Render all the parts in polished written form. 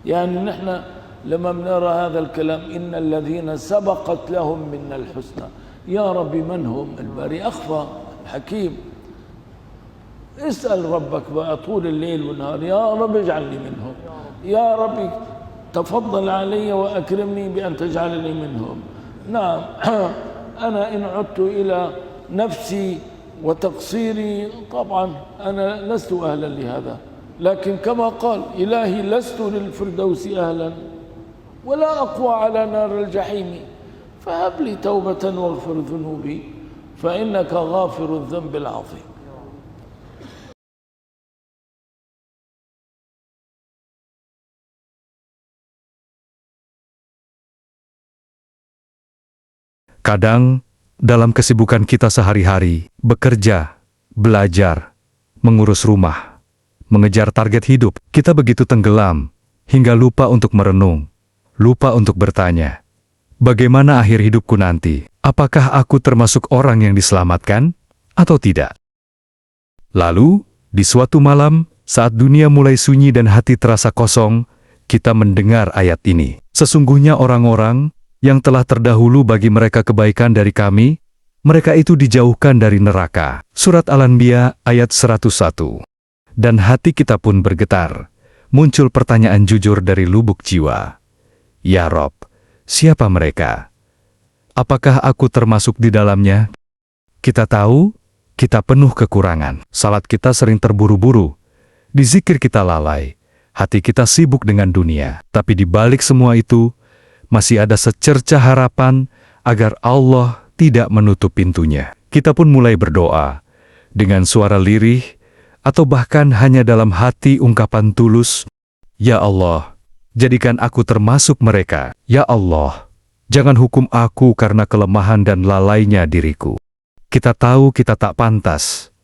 يعني نحن لما بنرى هذا الكلام إن الذين سبقت لهم منا الحسنى، يا رب من هم؟ الباري أخفى حكيم. اسأل ربك بقى طول الليل والنهار، يا رب اجعلني منهم، يا رب تفضل علي وأكرمني بأن تجعلني منهم. نعم أنا إن عدت إلى نفسي وتقصيري طبعا أنا لست أهلا لهذا، لكن كما قال إلهي لست للفردوس أهلا ولا أقوى على نار الجحيم، فهب لي توبة واغفر ذنوبي فإنك غافر الذنب العظيم. Kadang, dalam kesibukan kita sehari-hari, bekerja, belajar, mengurus rumah, mengejar target hidup, kita begitu tenggelam, hingga lupa untuk merenung, lupa untuk bertanya, bagaimana akhir hidupku nanti? Apakah aku termasuk orang yang diselamatkan, atau tidak? Lalu, di suatu malam, saat dunia mulai sunyi dan hati terasa kosong, kita mendengar ayat ini. Sesungguhnya orang-orang yang telah terdahulu bagi mereka kebaikan dari kami, mereka itu dijauhkan dari neraka. Surat Al-Anbiya ayat 101. Dan hati kita pun bergetar. Muncul pertanyaan jujur dari lubuk jiwa. Ya Rob, siapa mereka? Apakah aku termasuk di dalamnya? Kita tahu, kita penuh kekurangan. Salat kita sering terburu-buru. Di zikir kita lalai. Hati kita sibuk dengan dunia. Tapi di balik semua itu, masih ada secercah harapan agar Allah tidak menutup pintunya. Kita pun mulai berdoa dengan suara lirih atau bahkan hanya dalam hati ungkapan tulus, Ya Allah, jadikan aku termasuk mereka. Ya Allah, jangan hukum aku karena kelemahan dan lalainya diriku. Kita tahu kita tak pantas,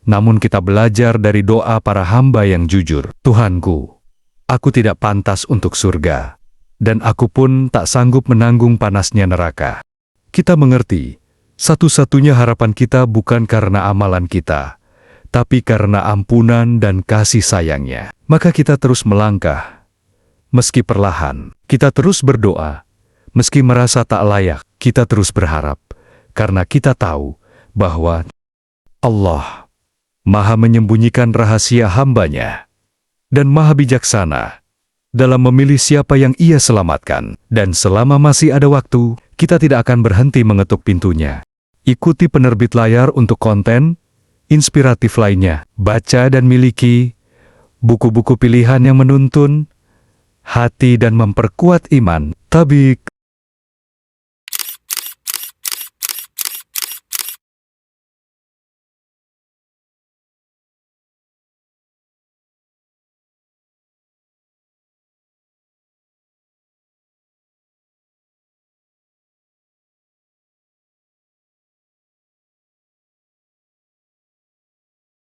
namun kita belajar dari doa para hamba yang jujur. Tuhanku, aku tidak pantas untuk surga. Dan aku pun tak sanggup menanggung panasnya neraka. Kita mengerti, satu-satunya harapan kita bukan karena amalan kita, tapi karena ampunan dan kasih sayangnya. Maka kita terus melangkah, meski perlahan. Kita terus berdoa, meski merasa tak layak. Kita terus berharap, karena kita tahu bahwa Allah Maha menyembunyikan rahasia hambanya, dan Maha bijaksana dalam memilih siapa yang Ia selamatkan. Dan selama masih ada waktu, kita tidak akan berhenti mengetuk pintunya. Ikuti penerbit layar untuk konten inspiratif lainnya. Baca dan miliki buku-buku pilihan yang menuntun hati dan memperkuat iman. Tabik